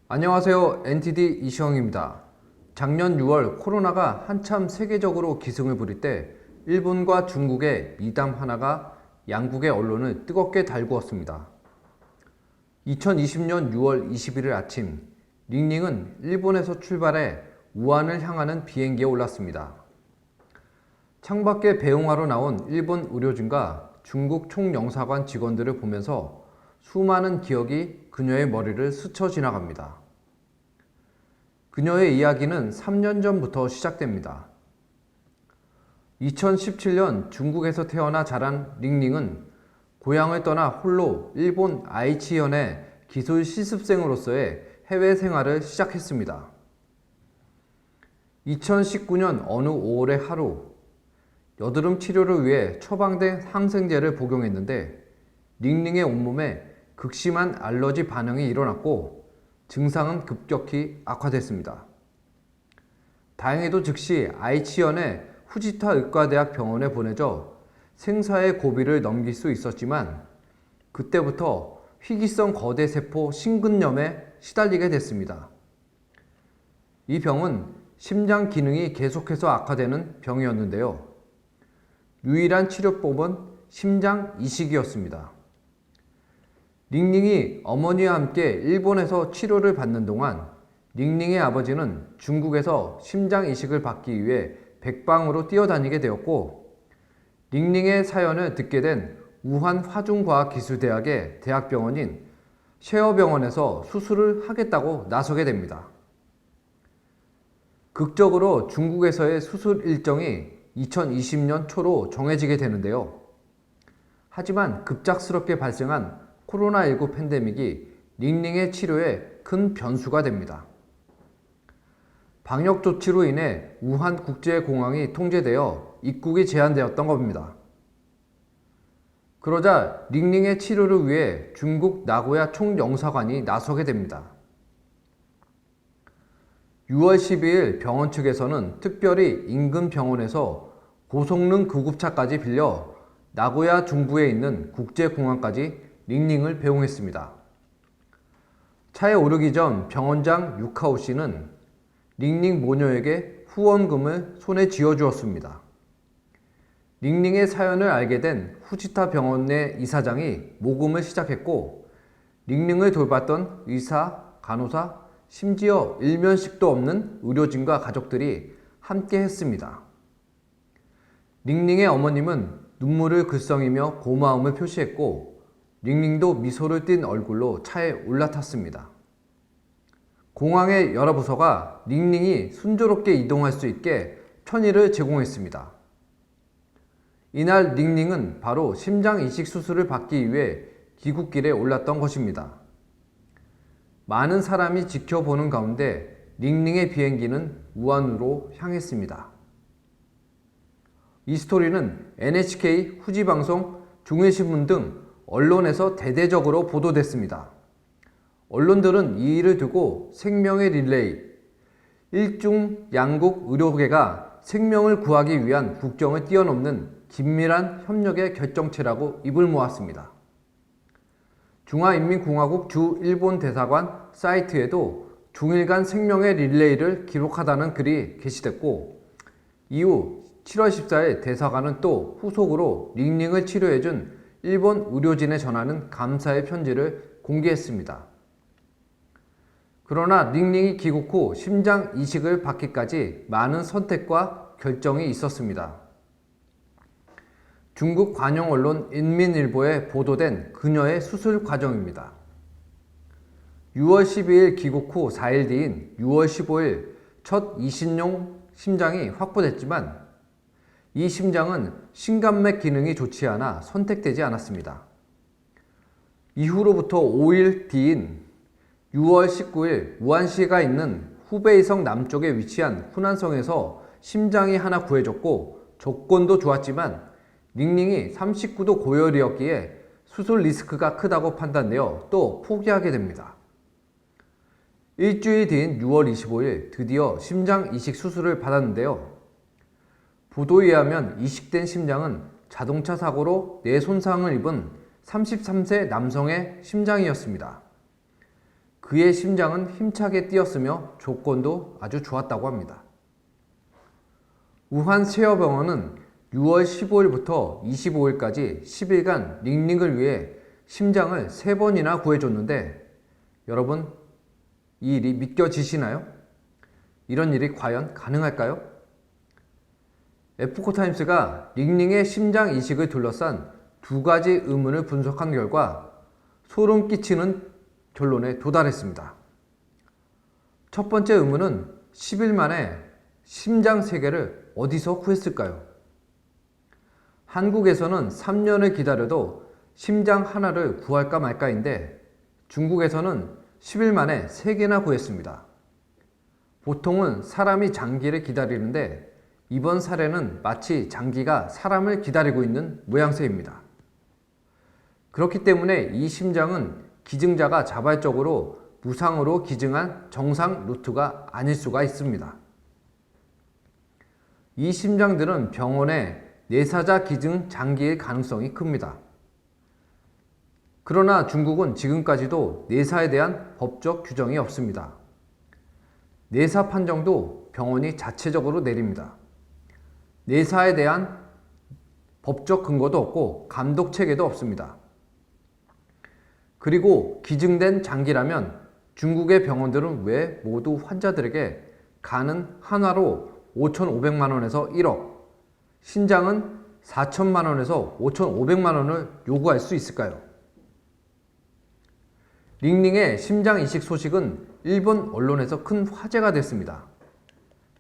안녕하세요. NTD 이시영입니다. 작년 6월 코로나가 한참 세계적으로 기승을 부릴 때 일본과 중국의 미담 하나가 양국의 언론을 뜨겁게 달구었습니다. 2020년 6월 21일 아침, 닝닝은 일본에서 출발해 우한을 향하는 비행기에 올랐습니다. 창밖에 배웅하러 나온 일본 의료진과 중국 총영사관 직원들을 보면서 수많은 기억이 그녀의 머리를 스쳐 지나갑니다. 그녀의 이야기는 3년 전부터 시작됩니다. 2017년 중국에서 태어나 자란 닝닝은 고향을 떠나 홀로 일본 아이치현의 기술 실습생으로서의 해외 생활을 시작했습니다. 2019년 어느 5월의 하루, 여드름 치료를 위해 처방된 항생제를 복용했는데 닝닝의 온몸에 극심한 알러지 반응이 일어났고 증상은 급격히 악화됐습니다. 다행히도 즉시 아이치현의 후지타 의과대학 병원에 보내져 생사의 고비를 넘길 수 있었지만 그때부터 희귀성 거대세포 심근염에 시달리게 됐습니다. 이 병은 심장 기능이 계속해서 악화되는 병이었는데요. 유일한 치료법은 심장 이식이었습니다. 닝닝이 어머니와 함께 일본에서 치료를 받는 동안 닝닝의 아버지는 중국에서 심장 이식을 받기 위해 백방으로 뛰어다니게 되었고 닝닝의 사연을 듣게 된 우한 화중과학기술대학의 대학병원인 셰어병원에서 수술을 하겠다고 나서게 됩니다. 극적으로 중국에서의 수술 일정이 2020년 초로 정해지게 되는데요. 하지만 급작스럽게 발생한 코로나19 팬데믹이 닝닝의 치료에 큰 변수가 됩니다. 방역 조치로 인해 우한 국제공항이 통제되어 입국이 제한되었던 겁니다. 그러자 닝닝의 치료를 위해 중국 나고야 총영사관이 나서게 됩니다. 6월 12일 병원 측에서는 특별히 인근 병원에서 고성능 구급차까지 빌려 나고야 중부에 있는 국제공항까지 닝닝을 배웅했습니다. 차에 오르기 전 병원장 유카오 씨는 닝닝 모녀에게 후원금을 손에 쥐어주었습니다. 닝닝의 사연을 알게 된 후지타 병원 내 이사장이 모금을 시작했고 닝닝을 돌봤던 의사, 간호사, 심지어 일면식도 없는 의료진과 가족들이 함께 했습니다. 닝닝의 어머님은 눈물을 글썽이며 고마움을 표시했고 닝닝도 미소를 띤 얼굴로 차에 올라탔습니다. 공항의 여러 부서가 닝닝이 순조롭게 이동할 수 있게 편의를 제공했습니다. 이날 닝닝은 바로 심장 이식 수술을 받기 위해 귀국길에 올랐던 것입니다. 많은 사람이 지켜보는 가운데 닝닝의 비행기는 우한으로 향했습니다. 이 스토리는 NHK, 후지방송, 중일신문 등 언론에서 대대적으로 보도됐습니다. 언론들은 이 일을 두고 생명의 릴레이, 일중 양국 의료계가 생명을 구하기 위한 국경을 뛰어넘는 긴밀한 협력의 결정체라고 입을 모았습니다. 중화인민공화국 주 일본 대사관 사이트에도 중일 간 생명의 릴레이를 기록하다는 글이 게시됐고 이후 7월 14일 대사관은 또 후속으로 닝닝을 치료해준 일본 의료진에 전하는 감사의 편지를 공개했습니다. 그러나 닝닝이 귀국 후 심장 이식을 받기까지 많은 선택과 결정이 있었습니다. 중국 관영 언론 인민일보에 보도된 그녀의 수술 과정입니다. 6월 12일 귀국 후 4일 뒤인 6월 15일 첫 이식용 심장이 확보됐지만 이 심장은 심관맥 기능이 좋지 않아 선택되지 않았습니다. 이후로부터 5일 뒤인 6월 19일 우한시가 있는 후베이성 남쪽에 위치한 후난성에서 심장이 하나 구해졌고 조건도 좋았지만 닝닝이 39도 고열이었기에 수술 리스크가 크다고 판단되어 또 포기하게 됩니다. 일주일 뒤인 6월 25일 드디어 심장 이식 수술을 받았는데요. 보도에 의하면 이식된 심장은 자동차 사고로 뇌 손상을 입은 33세 남성의 심장이었습니다. 그의 심장은 힘차게 뛰었으며 조건도 아주 좋았다고 합니다. 우한 세어병원은 6월 15일부터 25일까지 10일간 링링을 위해 심장을 3번이나 구해줬는데 여러분, 이 일이 믿겨지시나요? 이런 일이 과연 가능할까요? 에포크타임스가 링링의 심장 이식을 둘러싼 2가지 의문을 분석한 결과 소름 끼치는 결론에 도달했습니다. 첫 번째 의문은 10일 만에 심장 3개를 어디서 구했을까요? 한국에서는 3년을 기다려도 심장 하나를 구할까 말까인데 중국에서는 10일 만에 3개나 구했습니다. 보통은 사람이 장기를 기다리는데 이번 사례는 마치 장기가 사람을 기다리고 있는 모양새입니다. 그렇기 때문에 이 심장은 기증자가 자발적으로 무상으로 기증한 정상 루트가 아닐 수가 있습니다. 이 심장들은 병원의 내사자 기증 장기일 가능성이 큽니다. 그러나 중국은 지금까지도 내사에 대한 법적 규정이 없습니다. 내사 판정도 병원이 자체적으로 내립니다. 내사에 대한 법적 근거도 없고 감독 체계도 없습니다. 그리고 기증된 장기라면 중국의 병원들은 왜 모두 환자들에게 간은 한화로 5,500만 원에서 1억, 신장은 4,000만 원에서 5,500만 원을 요구할 수 있을까요? 링링의 심장 이식 소식은 일본 언론에서 큰 화제가 됐습니다.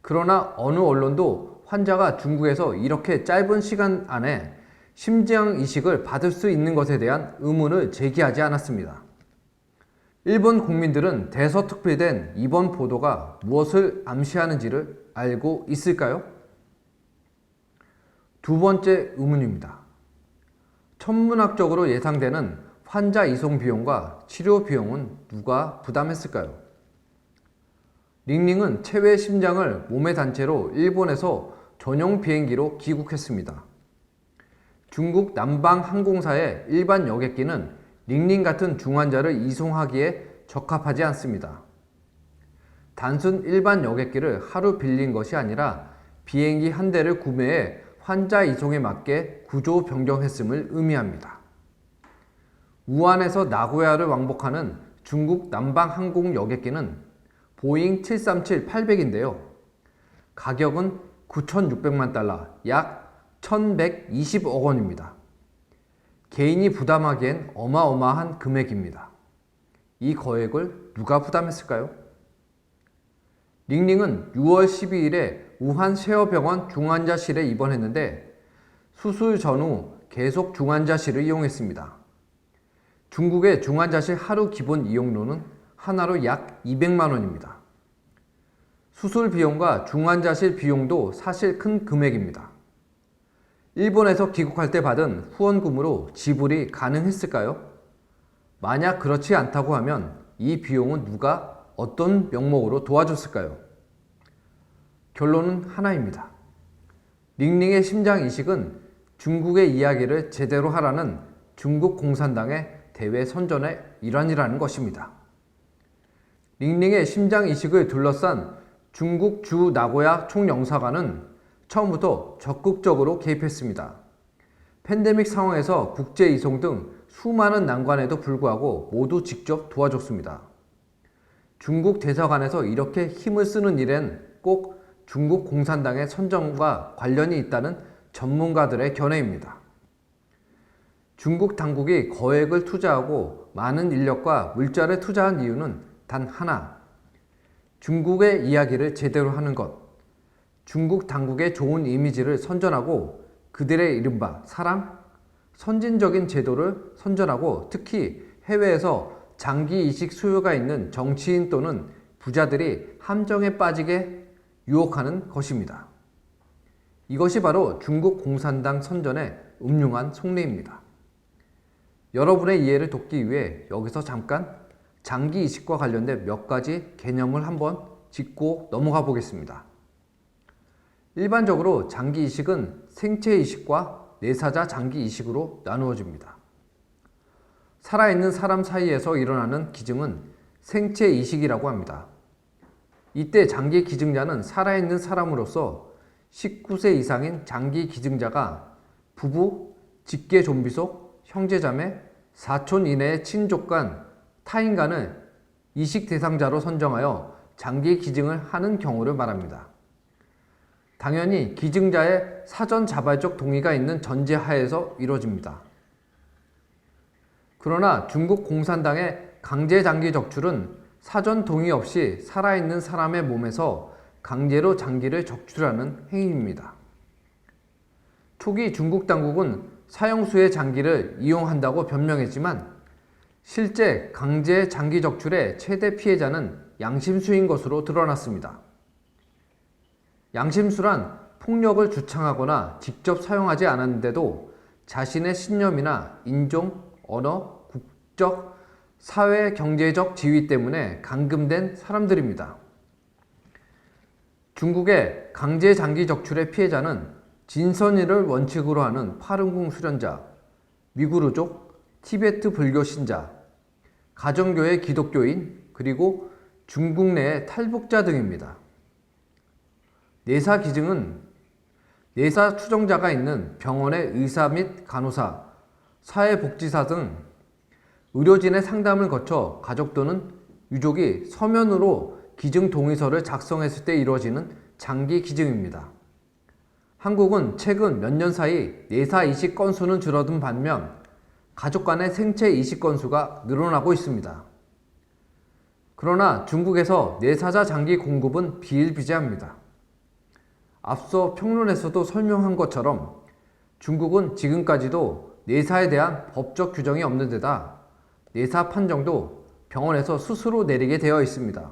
그러나 어느 언론도 환자가 중국에서 이렇게 짧은 시간 안에 심장 이식을 받을 수 있는 것에 대한 의문을 제기하지 않았습니다. 일본 국민들은 대서특필된 이번 보도가 무엇을 암시하는지를 알고 있을까요? 두 번째 의문입니다. 천문학적으로 예상되는 환자 이송 비용과 치료 비용은 누가 부담했을까요? 링링은 체외 심장을 몸의 단체로 일본에서 전용 비행기로 귀국했습니다. 중국 남방항공사의 일반 여객기는 링링 같은 중환자를 이송하기에 적합하지 않습니다. 단순 일반 여객기를 하루 빌린 것이 아니라 비행기 한 대를 구매해 환자 이송에 맞게 구조 변경했음을 의미합니다. 우한에서 나고야를 왕복하는 중국 남방항공 여객기는 보잉 737-800인데요. 가격은 9,600만 달러, 약 1,120억 원입니다. 개인이 부담하기엔 어마어마한 금액입니다. 이 거액을 누가 부담했을까요? 링링은 6월 12일에 우한 쉐어병원 중환자실에 입원했는데 수술 전후 계속 중환자실을 이용했습니다. 중국의 중환자실 하루 기본 이용료는 하나로 약 200만 원입니다. 수술 비용과 중환자실 비용도 사실 큰 금액입니다. 일본에서 귀국할 때 받은 후원금으로 지불이 가능했을까요? 만약 그렇지 않다고 하면 이 비용은 누가 어떤 명목으로 도와줬을까요? 결론은 하나입니다. 링링의 심장 이식은 중국의 이야기를 제대로 하라는 중국 공산당의 대외 선전의 일환이라는 것입니다. 링링의 심장 이식을 둘러싼 중국 주 나고야 총영사관은 처음부터 적극적으로 개입했습니다. 팬데믹 상황에서 국제 이송 등 수많은 난관에도 불구하고 모두 직접 도와줬습니다. 중국 대사관에서 이렇게 힘을 쓰는 일엔 꼭 중국 공산당의 선전과 관련이 있다는 전문가들의 견해입니다. 중국 당국이 거액을 투자하고 많은 인력과 물자를 투자한 이유는 단 하나, 중국의 이야기를 제대로 하는 것, 중국 당국의 좋은 이미지를 선전하고 그들의 이른바 사랑, 선진적인 제도를 선전하고 특히 해외에서 장기 이식 수요가 있는 정치인 또는 부자들이 함정에 빠지게 유혹하는 것입니다. 이것이 바로 중국 공산당 선전의 음흉한 속내입니다. 여러분의 이해를 돕기 위해 여기서 잠깐 장기 이식과 관련된 몇 가지 개념을 한번 짚고 넘어가 보겠습니다. 일반적으로 장기 이식은 생체 이식과 내사자 장기 이식으로 나누어집니다. 살아있는 사람 사이에서 일어나는 기증은 생체 이식이라고 합니다. 이때 장기 기증자는 살아있는 사람으로서 19세 이상인 장기 기증자가 부부, 직계 좀비속, 형제자매, 사촌 이내의 친족 간 타인 간을 이식 대상자로 선정하여 장기 기증을 하는 경우를 말합니다. 당연히 기증자의 사전 자발적 동의가 있는 전제 하에서 이루어집니다. 그러나 중국 공산당의 강제 장기 적출은 사전 동의 없이 살아있는 사람의 몸에서 강제로 장기를 적출하는 행위입니다. 초기 중국 당국은 사형수의 장기를 이용한다고 변명했지만 실제 강제 장기 적출의 최대 피해자는 양심수인 것으로 드러났습니다. 양심수란 폭력을 주창하거나 직접 사용하지 않았는데도 자신의 신념이나 인종, 언어, 국적, 사회 경제적 지위 때문에 감금된 사람들입니다. 중국의 강제 장기 적출의 피해자는 진선이를 원칙으로 하는 파룬궁 수련자, 위구르족, 티베트 불교 신자, 가정교회 기독교인, 그리고 중국 내의 탈북자 등입니다. 내사 기증은 내사 추정자가 있는 병원의 의사 및 간호사, 사회복지사 등 의료진의 상담을 거쳐 가족 또는 유족이 서면으로 기증 동의서를 작성했을 때 이루어지는 장기 기증입니다. 한국은 최근 몇 년 사이 내사 이식 건수는 줄어든 반면 가족 간의 생체 이식 건수가 늘어나고 있습니다. 그러나 중국에서 내사자 장기 공급은 비일비재합니다. 앞서 평론에서도 설명한 것처럼 중국은 지금까지도 내사에 대한 법적 규정이 없는 데다 내사 판정도 병원에서 스스로 내리게 되어 있습니다.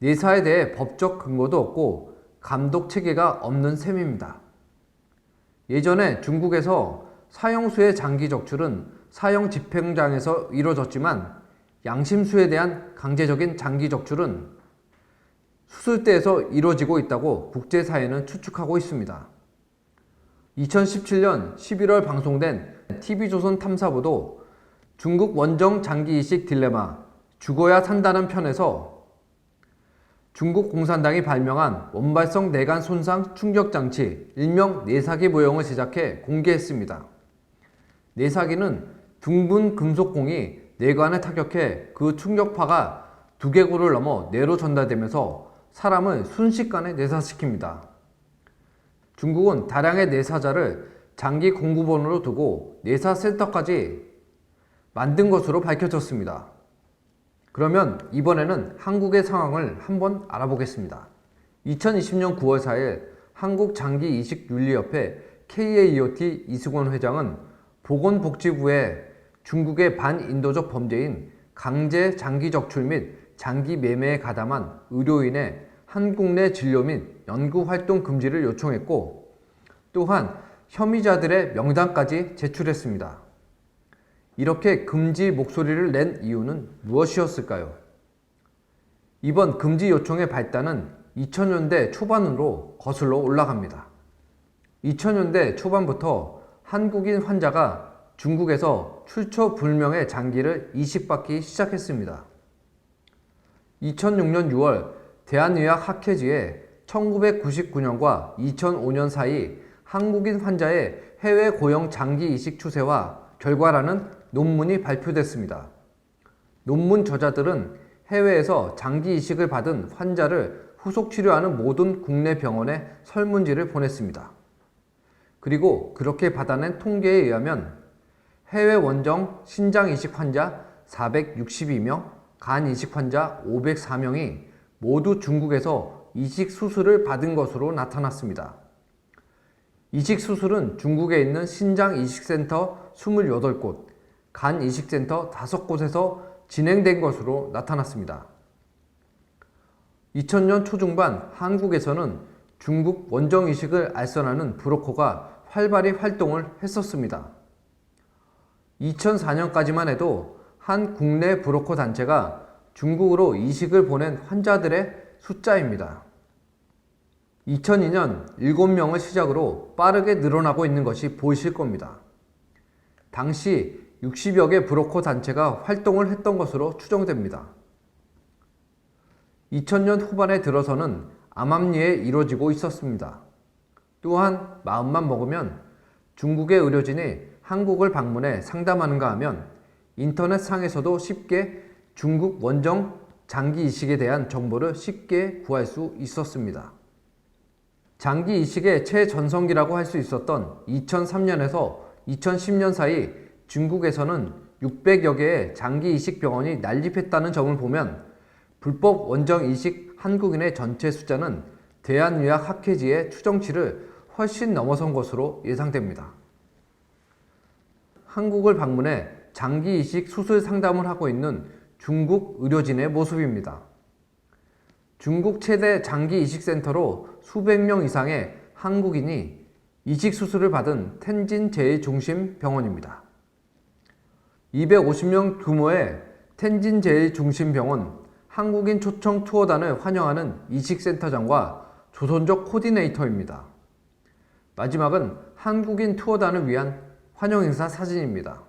내사에 대해 법적 근거도 없고 감독 체계가 없는 셈입니다. 예전에 중국에서 사형수의 장기 적출은 사형 집행장에서 이루어졌지만 양심수에 대한 강제적인 장기 적출은 수술대에서 이루어지고 있다고 국제사회는 추측하고 있습니다. 2017년 11월 방송된 TV조선 탐사보도 중국 원정 장기 이식 딜레마 죽어야 산다는 편에서 중국 공산당이 발명한 원발성 내관 손상 충격 장치 일명 내사기 모형을 제작해 공개했습니다. 내사기는 둥근 금속공이 뇌관에 타격해 그 충격파가 두개골을 넘어 뇌로 전달되면서 사람을 순식간에 내사시킵니다. 중국은 다량의 내사자를 장기 공급원으로 두고 내사센터까지 만든 것으로 밝혀졌습니다. 그러면 이번에는 한국의 상황을 한번 알아보겠습니다. 2020년 9월 4일 한국장기이식윤리협회 KAEOT 이승원 회장은 보건복지부에 중국의 반인도적 범죄인 강제 장기 적출 및 장기 매매에 가담한 의료인의 한국 내 진료 및 연구 활동 금지를 요청했고 또한 혐의자들의 명단까지 제출했습니다. 이렇게 금지 목소리를 낸 이유는 무엇이었을까요? 이번 금지 요청의 발단은 2000년대 초반으로 거슬러 올라갑니다. 2000년대 초반부터 한국인 환자가 중국에서 출처 불명의 장기를 이식받기 시작했습니다. 2006년 6월 대한의학학회지에 1999년과 2005년 사이 한국인 환자의 해외 고용 장기 이식 추세와 결과라는 논문이 발표됐습니다. 논문 저자들은 해외에서 장기 이식을 받은 환자를 후속 치료하는 모든 국내 병원에 설문지를 보냈습니다. 그리고 그렇게 받아낸 통계에 의하면 해외 원정 신장 이식 환자 462명, 간 이식 환자 504명이 모두 중국에서 이식 수술을 받은 것으로 나타났습니다. 이식 수술은 중국에 있는 신장 이식센터 28곳, 간 이식센터 5곳에서 진행된 것으로 나타났습니다. 2000년 초중반 한국에서는 중국 원정 이식을 알선하는 브로커가 활발히 활동을 했었습니다. 2004년까지만 해도 한 국내 브로커 단체가 중국으로 이식을 보낸 환자들의 숫자입니다. 2002년 7명을 시작으로 빠르게 늘어나고 있는 것이 보이실 겁니다. 당시 60여 개 브로커 단체가 활동을 했던 것으로 추정됩니다. 2000년 후반에 들어서는 암암리에 이루어지고 있었습니다. 또한 마음만 먹으면 중국의 의료진이 한국을 방문해 상담하는가 하면 인터넷 상에서도 쉽게 중국 원정 장기 이식에 대한 정보를 쉽게 구할 수 있었습니다. 장기 이식의 최전성기라고 할 수 있었던 2003년에서 2010년 사이 중국에서는 600여 개의 장기 이식 병원이 난립했다는 점을 보면 불법 원정 이식 한국인의 전체 숫자는 대한의학학회지의 추정치를 훨씬 넘어선 것으로 예상됩니다. 한국을 방문해 장기 이식 수술 상담을 하고 있는 중국 의료진의 모습입니다. 중국 최대 장기 이식 센터로 수백 명 이상의 한국인이 이식 수술을 받은 텐진 제일중심병원입니다. 250명 규모의 텐진 제일중심병원 한국인 초청 투어단을 환영하는 이식센터장과 조선족 코디네이터입니다. 마지막은 한국인 투어단을 위한 환영 행사 사진입니다.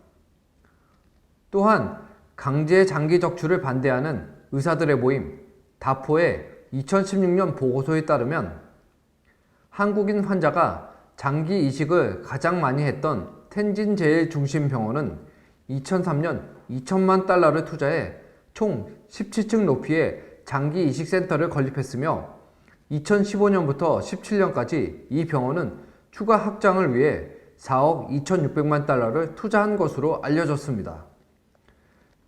또한 강제 장기 적출을 반대하는 의사들의 모임 다포의 2016년 보고서에 따르면 한국인 환자가 장기 이식을 가장 많이 했던 텐진 제일중심병원은 2003년 2천만 달러를 투자해 총 17층 높이의 장기 이식 센터를 건립했으며 2015년부터 17년까지 이 병원은 추가 확장을 위해 4억 2,600만 달러를 투자한 것으로 알려졌습니다.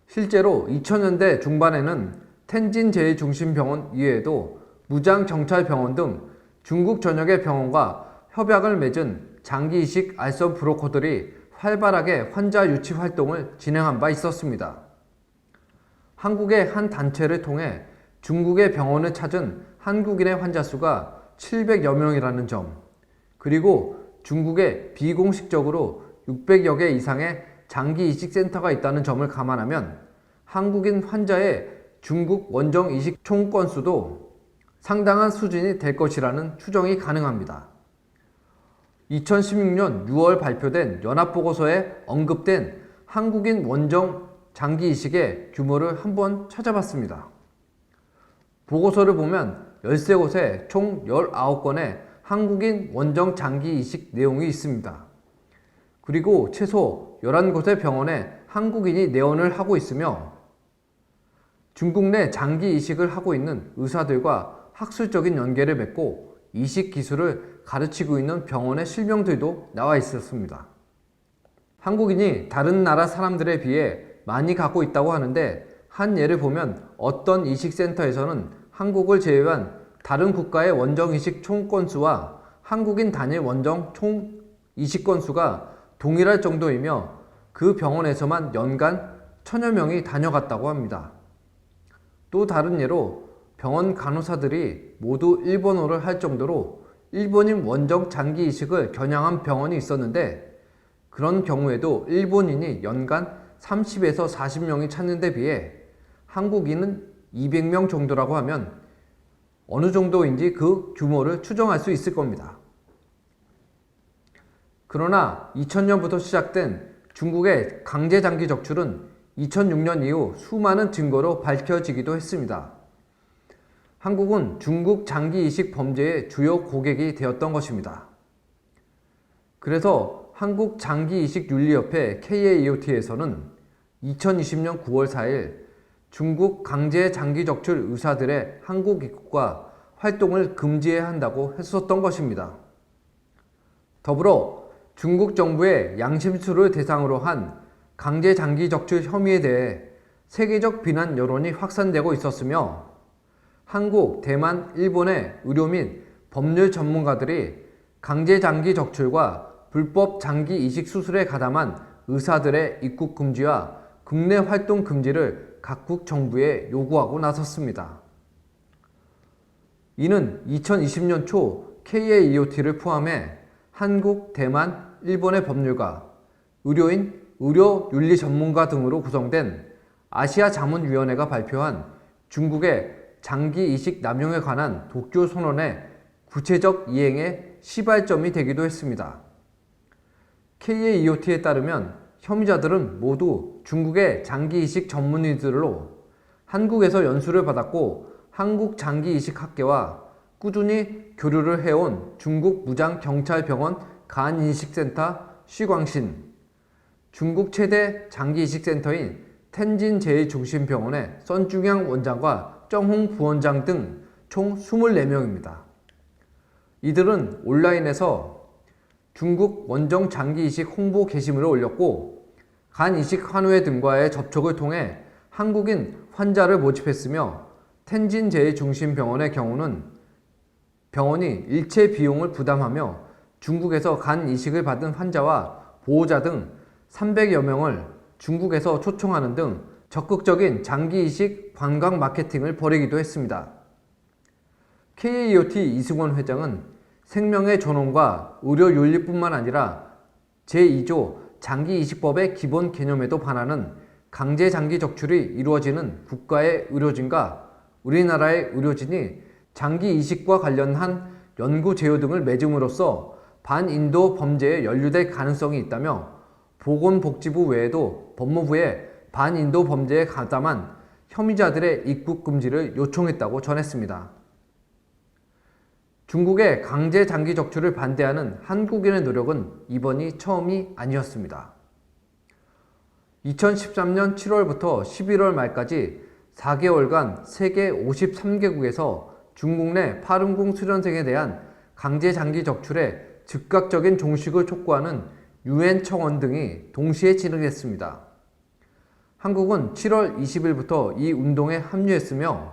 실제로 2000년대 중반에는 텐진 제일중심병원 이외에도 무장경찰병원 등 중국 전역의 병원과 협약을 맺은 장기 이식 알선 브로커들이 활발하게 환자 유치 활동을 진행한 바 있었습니다. 한국의 한 단체를 통해 중국의 병원을 찾은 한국인의 환자 수가 700여 명이라는 점, 그리고 중국에 비공식적으로 600여 개 이상의 장기 이식 센터가 있다는 점을 감안하면 한국인 환자의 중국 원정 이식 총 건수도 상당한 수준이 될 것이라는 추정이 가능합니다. 2016년 6월 발표된 연합보고서에 언급된 한국인 원정 장기 이식의 규모를 한번 찾아봤습니다. 보고서를 보면 13곳에 총 19건의 한국인 원정 장기 이식 내용이 있습니다. 그리고 최소 11곳의 병원에 한국인이 내원을 하고 있으며 중국 내 장기 이식을 하고 있는 의사들과 학술적인 연계를 맺고 이식 기술을 가르치고 있는 병원의 실명들도 나와 있었습니다. 한국인이 다른 나라 사람들에 비해 많이 갖고 있다고 하는데 한 예를 보면 어떤 이식센터에서는 한국을 제외한 다른 국가의 원정 이식 총 건수와 한국인 단일 원정 총 이식 건수가 동일할 정도이며 그 병원에서만 연간 1000여 명이 다녀갔다고 합니다. 또 다른 예로 병원 간호사들이 모두 일본어를 할 정도로 일본인 원정 장기 이식을 겨냥한 병원이 있었는데 그런 경우에도 일본인이 연간 30에서 40명이 찾는 데 비해 한국인은 200명 정도라고 하면 어느 정도인지 그 규모를 추정할 수 있을 겁니다. 그러나 2000년부터 시작된 중국의 강제 장기 적출은 2006년 이후 수많은 증거로 밝혀지기도 했습니다. 한국은 중국 장기 이식 범죄의 주요 고객이 되었던 것입니다. 그래서 한국 장기 이식 윤리협회 KAEOT에서는 2020년 9월 4일 중국 강제 장기 적출 의사들의 한국 입국과 활동을 금지해야 한다고 했었던 것입니다. 더불어 중국 정부의 양심수를 대상으로 한 강제 장기 적출 혐의에 대해 세계적 비난 여론이 확산되고 있었으며 한국, 대만, 일본의 의료 및 법률 전문가들이 강제 장기 적출과 불법 장기 이식 수술에 가담한 의사들의 입국 금지와 국내 활동 금지를 각국 정부에 요구하고 나섰습니다. 이는 2020년 초 KAEOT를 포함해 한국, 대만, 일본의 법률가, 의료인, 의료윤리 전문가 등으로 구성된 아시아 자문위원회가 발표한 중국의 장기 이식 남용에 관한 독교 선언의 구체적 이행의 시발점이 되기도 했습니다. KAEOT에 따르면 혐의자들은 모두 중국의 장기 이식 전문의들로 한국에서 연수를 받았고 한국장기이식학회와 꾸준히 교류를 해온 중국 무장경찰병원 간이식센터 쉬광신, 중국 최대 장기이식센터인 텐진 제2중심병원의 선중양 원장과 정홍 부원장 등 총 24명입니다. 이들은 온라인에서 중국 원정 장기이식 홍보 게시물을 올렸고 간이식 환우회 등과의 접촉을 통해 한국인 환자를 모집했으며 텐진 제2중심병원의 경우는 병원이 일체 비용을 부담하며 중국에서 간 이식을 받은 환자와 보호자 등 300여 명을 중국에서 초청하는 등 적극적인 장기 이식 관광 마케팅을 벌이기도 했습니다. KAOT 이승원 회장은 생명의 존엄과 의료 윤리뿐만 아니라 제2조 장기이식법의 기본 개념에도 반하는 강제 장기 적출이 이루어지는 국가의 의료진과 우리나라의 의료진이 장기 이식과 관련한 연구 제휴 등을 맺음으로써 반인도 범죄에 연루될 가능성이 있다며 보건복지부 외에도 법무부에 반인도 범죄에 가담한 혐의자들의 입국 금지를 요청했다고 전했습니다. 중국의 강제 장기 적출을 반대하는 한국인의 노력은 이번이 처음이 아니었습니다. 2013년 7월부터 11월 말까지 4개월간 세계 53개국에서 중국 내 파룬궁 수련생에 대한 강제 장기 적출에 즉각적인 종식을 촉구하는 유엔 청원 등이 동시에 진행했습니다. 한국은 7월 20일부터 이 운동에 합류했으며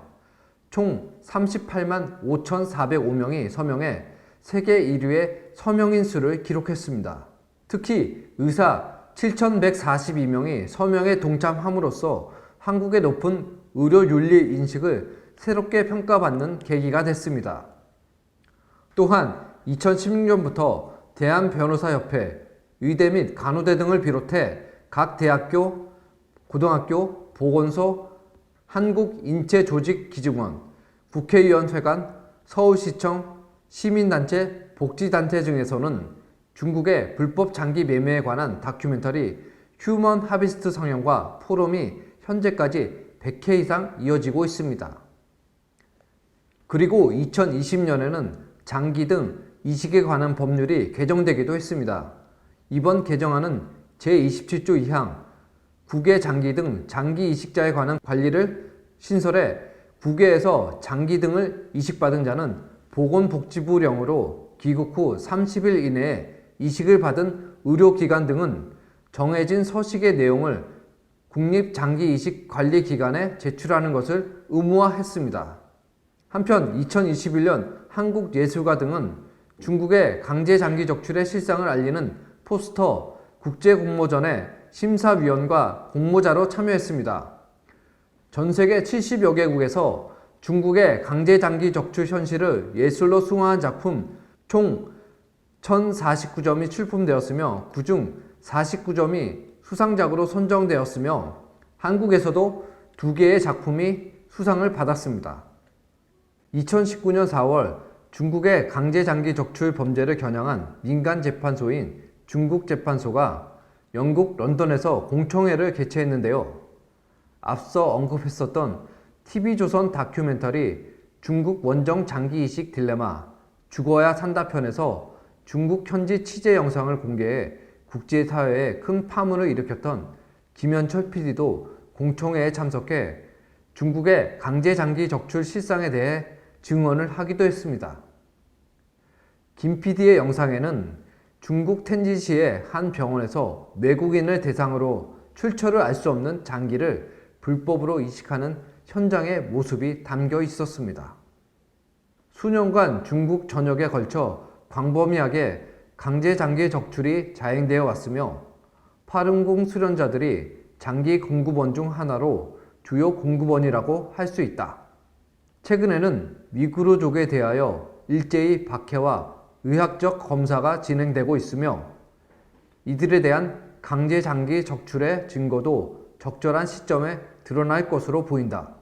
총 38만 5,405명이 서명해 세계 1위의 서명인 수를 기록했습니다. 특히 의사 7,142명이 서명에 동참함으로써 한국의 높은 의료 윤리 인식을 새롭게 평가받는 계기가 됐습니다. 또한 2016년부터 대한변호사협회, 의대 및 간호대 등을 비롯해 각 대학교, 고등학교, 보건소, 한국인체조직기증원, 국회의원회관, 서울시청, 시민단체, 복지단체 등에서는 중국의 불법 장기 매매에 관한 다큐멘터리 휴먼 하비스트 상영과 포럼이 현재까지 100회 이상 이어지고 있습니다. 그리고 2020년에는 장기 등 이식에 관한 법률이 개정되기도 했습니다. 이번 개정안은 제27조 2항 국외 장기 등 장기 이식자에 관한 관리를 신설해 국외에서 장기 등을 이식받은 자는 보건복지부령으로 귀국 후 30일 이내에 이식을 받은 의료기관 등은 정해진 서식의 내용을 국립장기이식관리기관에 제출하는 것을 의무화했습니다. 한편 2021년 한국예술가 등은 중국의 강제장기 적출의 실상을 알리는 포스터 국제공모전에 심사위원과 공모자로 참여했습니다. 전 세계 70여 개국에서 중국의 강제장기 적출 현실을 예술로 숭화한 작품 총 1,049점이 출품되었으며 그중 49점이 수상작으로 선정되었으며 한국에서도 2개의 작품이 수상을 받았습니다. 2019년 4월 중국의 강제장기 적출 범죄를 겨냥한 민간재판소인 중국재판소가 영국 런던에서 공청회를 개최했는데요. 앞서 언급했었던 TV조선 다큐멘터리 중국 원정 장기 이식 딜레마 죽어야 산다 편에서 중국 현지 취재 영상을 공개해 국제사회에 큰 파문을 일으켰던 김현철 PD도 공청회에 참석해 중국의 강제 장기 적출 실상에 대해 증언을 하기도 했습니다. 김 PD의 영상에는 중국 텐진시의 한 병원에서 외국인을 대상으로 출처를 알 수 없는 장기를 불법으로 이식하는 현장의 모습이 담겨 있었습니다. 수년간 중국 전역에 걸쳐 광범위하게 강제 장기 적출이 자행되어 왔으며 파룬궁 수련자들이 장기 공급원 중 하나로 주요 공급원이라고 할 수 있다. 최근에는 위구르족에 대하여 일제히 박해와 의학적 검사가 진행되고 있으며 이들에 대한 강제 장기 적출의 증거도 적절한 시점에 드러날 것으로 보인다.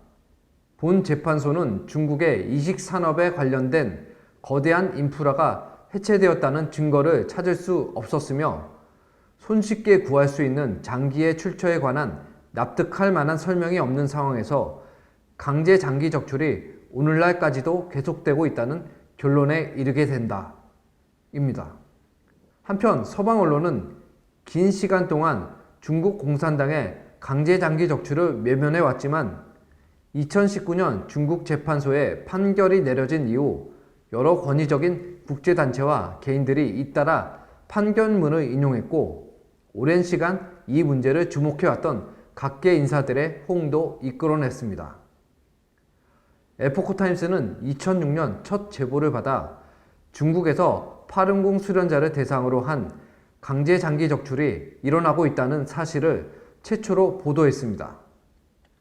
본 재판소는 중국의 이식 산업에 관련된 거대한 인프라가 해체되었다는 증거를 찾을 수 없었으며 손쉽게 구할 수 있는 장기의 출처에 관한 납득할 만한 설명이 없는 상황에서 강제 장기 적출이 오늘날까지도 계속되고 있다는 결론에 이르게 된다. 입니다. 한편 서방 언론은 긴 시간 동안 중국 공산당의 강제 장기 적출을 외면해 왔지만 2019년 중국 재판소에 판결이 내려진 이후 여러 권위적인 국제단체와 개인들이 잇따라 판결문을 인용했고 오랜 시간 이 문제를 주목해왔던 각계 인사들의 호응도 이끌어냈습니다. 에포크타임스는 2006년 첫 제보를 받아 중국에서 파룬궁 수련자를 대상으로 한 강제 장기 적출이 일어나고 있다는 사실을 최초로 보도했습니다.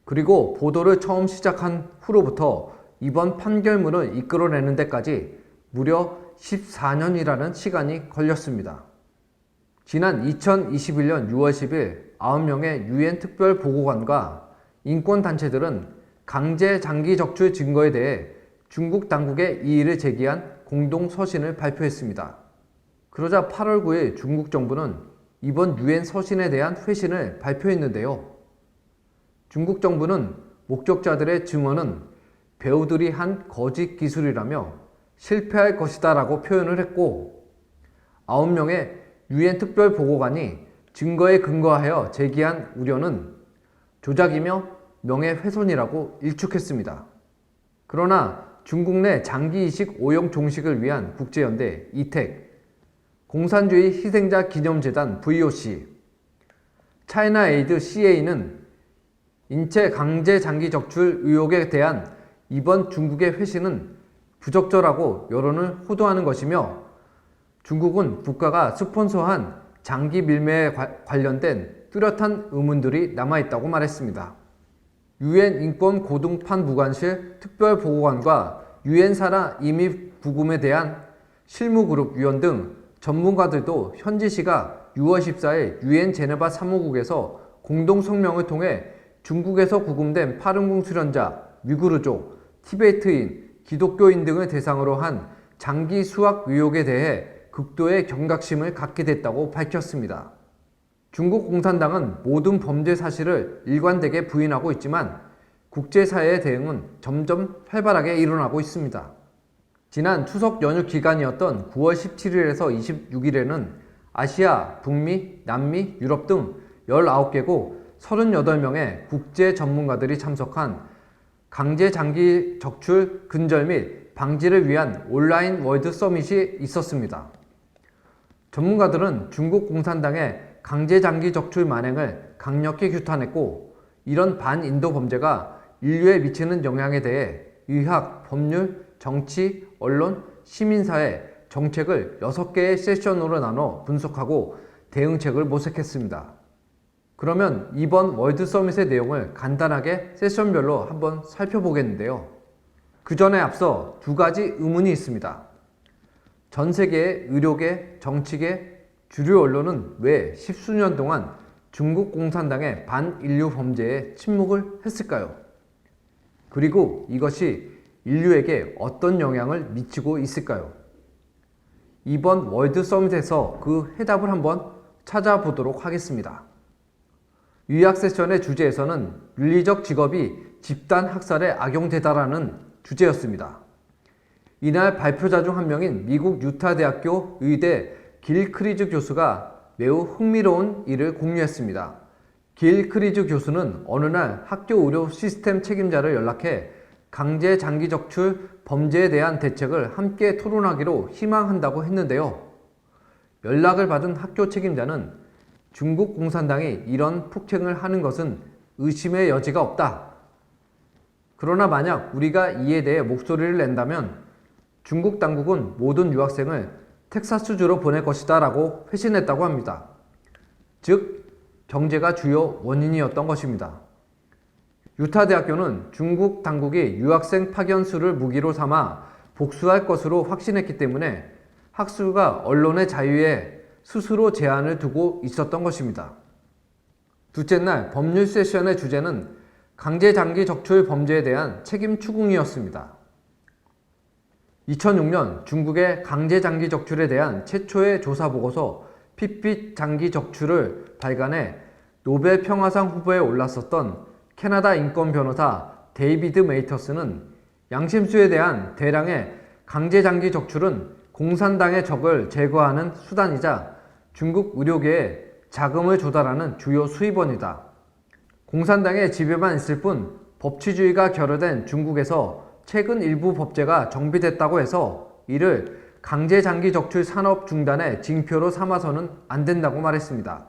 그리고 보도를 처음 시작한 후로부터 이번 판결문을 이끌어내는 데까지 무려 14년이라는 시간이 걸렸습니다. 지난 2021년 6월 10일 9명의 유엔 특별보고관과 인권단체들은 강제 장기 적출 증거에 대해 중국 당국에 이의를 제기한 공동 서신을 발표했습니다. 그러자 8월 9일 중국 정부는 이번 유엔 서신에 대한 회신을 발표했는데요. 중국 정부는 목격자들의 증언은 배우들이 한 거짓 기술이라며 실패할 것이다 라고 표현을 했고 9명의 유엔 특별보고관이 증거에 근거하여 제기한 우려는 조작이며 명예훼손이라고 일축했습니다. 그러나 중국 내 장기이식 오용 종식을 위한 국제연대 이택, 공산주의 희생자 기념재단 VOC, 차이나 에이드 CA는 인체 강제 장기 적출 의혹에 대한 이번 중국의 회신은 부적절하고 여론을 호도하는 것이며 중국은 국가가 스폰서한 장기 밀매에 관련된 뚜렷한 의문들이 남아있다고 말했습니다. 유엔 인권 고등판 무관실 특별보고관과 유엔사라 이미 부금에 대한 실무그룹 위원 등 전문가들도 현지 시각 6월 14일 유엔 제네바 사무국에서 공동성명을 통해 중국에서 구금된 파룬궁 수련자, 위구르족, 티베트인, 기독교인 등을 대상으로 한 장기 수학 의혹에 대해 극도의 경각심을 갖게 됐다고 밝혔습니다. 중국 공산당은 모든 범죄 사실을 일관되게 부인하고 있지만 국제사회의 대응은 점점 활발하게 일어나고 있습니다. 지난 추석 연휴 기간이었던 9월 17일에서 26일에는 아시아, 북미, 남미, 유럽 등 19개국 38명의 국제 전문가들이 참석한 강제 장기 적출 근절 및 방지를 위한 온라인 월드 서밋이 있었습니다. 전문가들은 중국 공산당의 강제 장기 적출 만행을 강력히 규탄했고 이런 반인도 범죄가 인류에 미치는 영향에 대해 의학, 법률, 정치, 언론, 시민사회, 정책을 6개의 세션으로 나눠 분석하고 대응책을 모색했습니다. 그러면 이번 월드 서밋의 내용을 간단하게 세션별로 한번 살펴보겠는데요. 그 전에 앞서 두 가지 의문이 있습니다. 전 세계의 의료계, 정치계, 주류 언론은 왜 십수년 동안 중국 공산당의 반인류 범죄에 침묵을 했을까요? 그리고 이것이 인류에게 어떤 영향을 미치고 있을까요? 이번 월드 서밋에서 그 해답을 한번 찾아보도록 하겠습니다. 의학 세션의 주제에서는 윤리적 직업이 집단 학살에 악용되다라는 주제였습니다. 이날 발표자 중 한 명인 미국 유타 대학교 의대 길 크리즈 교수가 매우 흥미로운 일을 공유했습니다. 길 크리즈 교수는 어느 날 학교 의료 시스템 책임자를 연락해 강제 장기 적출 범죄에 대한 대책을 함께 토론하기로 희망한다고 했는데요. 연락을 받은 학교 책임자는 중국 공산당이 이런 폭행을 하는 것은 의심의 여지가 없다. 그러나 만약 우리가 이에 대해 목소리를 낸다면 중국 당국은 모든 유학생을 텍사스주로 보낼 것이다 라고 회신했다고 합니다. 즉, 경제가 주요 원인이었던 것입니다. 유타 대학교는 중국 당국이 유학생 파견수를 무기로 삼아 복수할 것으로 확신했기 때문에 학술과 언론의 자유에 스스로 제한을 두고 있었던 것입니다. 둘째 날 법률 세션의 주제는 강제 장기 적출 범죄에 대한 책임 추궁이었습니다. 2006년 중국의 강제 장기 적출에 대한 최초의 조사 보고서 핏빛 장기 적출을 발간해 노벨 평화상 후보에 올랐었던 캐나다 인권 변호사 데이비드 메이터스는 양심수에 대한 대량의 강제장기 적출은 공산당의 적을 제거하는 수단이자 중국 의료계에 자금을 조달하는 주요 수입원이다. 공산당의 지배만 있을 뿐 법치주의가 결여된 중국에서 최근 일부 법제가 정비됐다고 해서 이를 강제장기 적출 산업 중단의 징표로 삼아서는 안 된다고 말했습니다.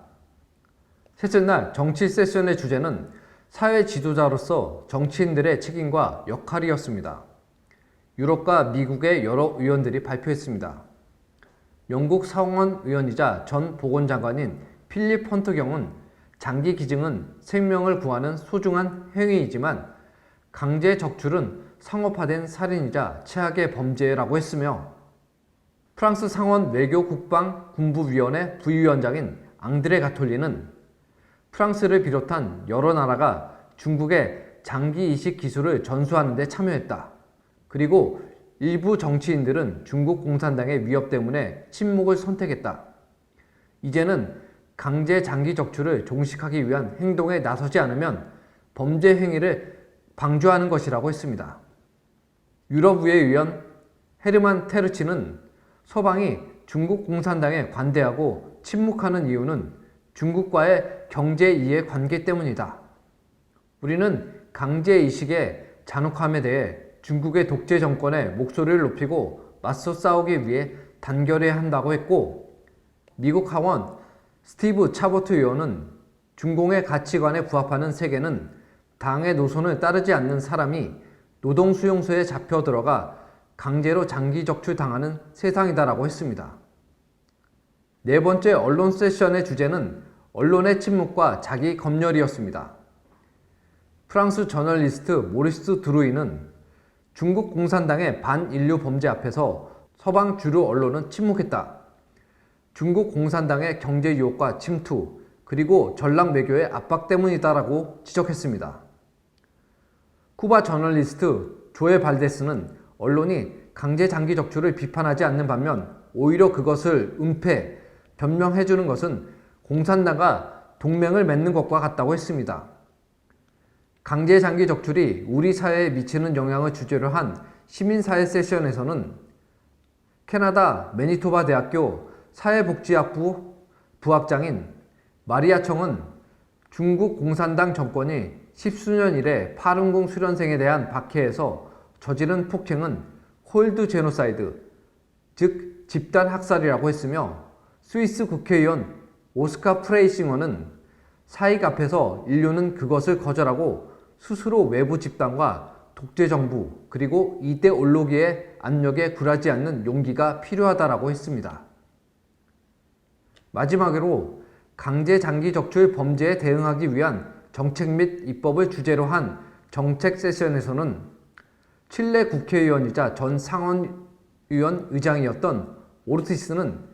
셋째 날 정치 세션의 주제는 사회 지도자로서 정치인들의 책임과 역할이었습니다. 유럽과 미국의 여러 의원들이 발표했습니다. 영국 상원 의원이자 전 보건장관인 필립 헌트 경은 장기 기증은 생명을 구하는 소중한 행위이지만 강제 적출은 상업화된 살인이자 최악의 범죄라고 했으며, 프랑스 상원 외교 국방 군부위원회 부위원장인 앙드레 가톨리는 프랑스를 비롯한 여러 나라가 중국의 장기 이식 기술을 전수하는 데 참여했다. 그리고 일부 정치인들은 중국 공산당의 위협 때문에 침묵을 선택했다. 이제는 강제 장기 적출을 종식하기 위한 행동에 나서지 않으면 범죄 행위를 방조하는 것이라고 했습니다. 유럽의회의원 헤르만 테르치는 서방이 중국 공산당에 관대하고 침묵하는 이유는 중국과의 경제 이해 관계 때문이다. 우리는 강제 이식의 잔혹함에 대해 중국의 독재 정권의 목소리를 높이고 맞서 싸우기 위해 단결해야 한다고 했고, 미국 하원 스티브 차보트 의원은 중공의 가치관에 부합하는 세계는 당의 노선을 따르지 않는 사람이 노동수용소에 잡혀 들어가 강제로 장기 적출당하는 세상이다라고 했습니다. 네 번째 언론 세션의 주제는 언론의 침묵과 자기 검열이었습니다. 프랑스 저널리스트 모리스 드루이는 중국 공산당의 반인류 범죄 앞에서 서방 주류 언론은 침묵했다. 중국 공산당의 경제 유혹과 침투, 그리고 전략 외교의 압박 때문이다라고 지적했습니다. 쿠바 저널리스트 조에 발데스는 언론이 강제 장기 적출을 비판하지 않는 반면 오히려 그것을 은폐, 변명해주는 것은 공산당과 동맹을 맺는 것과 같다고 했습니다. 강제 장기 적출이 우리 사회에 미치는 영향을 주제로 한 시민사회 세션에서는 캐나다 매니토바 대학교 사회복지학부 부학장인 마리아 청은 중국 공산당 정권이 십수년 이래 파룬궁 수련생에 대한 박해에서 저지른 폭행은 콜드 제노사이드, 즉 집단 학살이라고 했으며, 스위스 국회의원 오스카 프레이싱어는 사익 앞에서 인류는 그것을 거절하고 스스로 외부 집단과 독재정부 그리고 이데올로기의 압력에 굴하지 않는 용기가 필요하다라고 했습니다. 마지막으로 강제 장기 적출 범죄에 대응하기 위한 정책 및 입법을 주제로 한 정책 세션에서는 칠레 국회의원이자 전 상원의원 의장이었던 오르티스는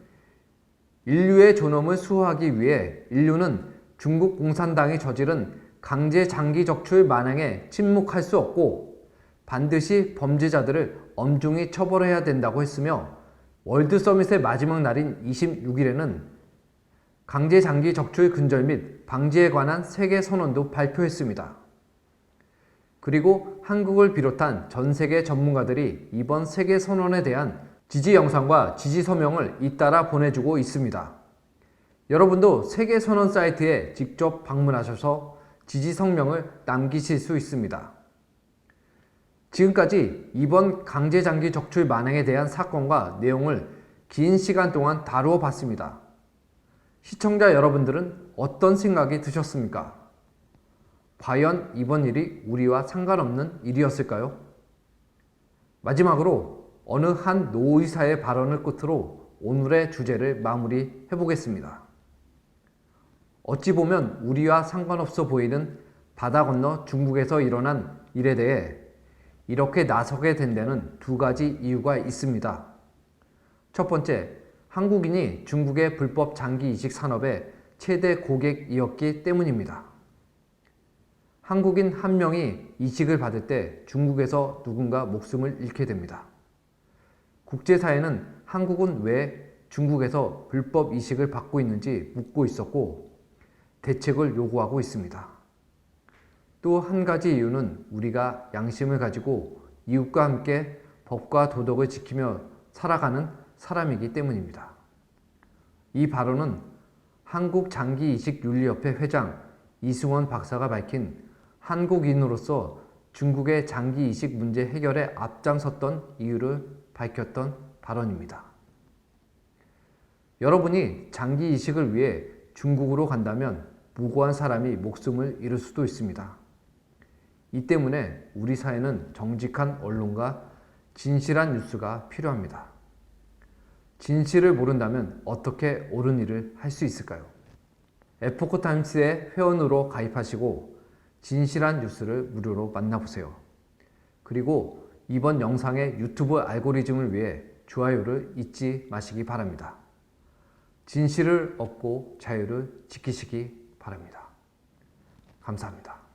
인류의 존엄을 수호하기 위해 인류는 중국 공산당이 저지른 강제 장기 적출 만행에 침묵할 수 없고 반드시 범죄자들을 엄중히 처벌해야 된다고 했으며, 월드 서밋의 마지막 날인 26일에는 강제 장기 적출 근절 및 방지에 관한 세계 선언도 발표했습니다. 그리고 한국을 비롯한 전 세계 전문가들이 이번 세계 선언에 대한 지지 영상과 지지 서명을 잇따라 보내주고 있습니다. 여러분도 세계 선언 사이트에 직접 방문하셔서 지지 성명을 남기실 수 있습니다. 지금까지 이번 강제 장기 적출 만행에 대한 사건과 내용을 긴 시간 동안 다루어 봤습니다. 시청자 여러분들은 어떤 생각이 드셨습니까? 과연 이번 일이 우리와 상관없는 일이었을까요? 마지막으로 어느 한 노의사의 발언을 끝으로 오늘의 주제를 마무리해 보겠습니다. 어찌 보면 우리와 상관없어 보이는 바다 건너 중국에서 일어난 일에 대해 이렇게 나서게 된 데는 두 가지 이유가 있습니다. 첫 번째, 한국인이 중국의 불법 장기 이식 산업의 최대 고객이었기 때문입니다. 한국인 한 명이 이식을 받을 때 중국에서 누군가 목숨을 잃게 됩니다. 국제사회는 한국은 왜 중국에서 불법 이식을 받고 있는지 묻고 있었고 대책을 요구하고 있습니다. 또 한 가지 이유는 우리가 양심을 가지고 이웃과 함께 법과 도덕을 지키며 살아가는 사람이기 때문입니다. 이 발언은 한국장기이식윤리협회 회장 이승원 박사가 밝힌 한국인으로서 중국의 장기이식 문제 해결에 앞장섰던 이유를 밝혔던 발언입니다. 여러분이 장기이식을 위해 중국으로 간다면 무고한 사람이 목숨을 잃을 수도 있습니다. 이 때문에 우리 사회는 정직한 언론과 진실한 뉴스가 필요합니다. 진실을 모른다면 어떻게 옳은 일을 할 수 있을까요? 에포크타임스의 회원으로 가입하시고 진실한 뉴스를 무료로 만나보세요. 그리고 이번 영상의 유튜브 알고리즘을 위해 좋아요를 잊지 마시기 바랍니다. 진실을 얻고 자유를 지키시기 바랍니다. 감사합니다.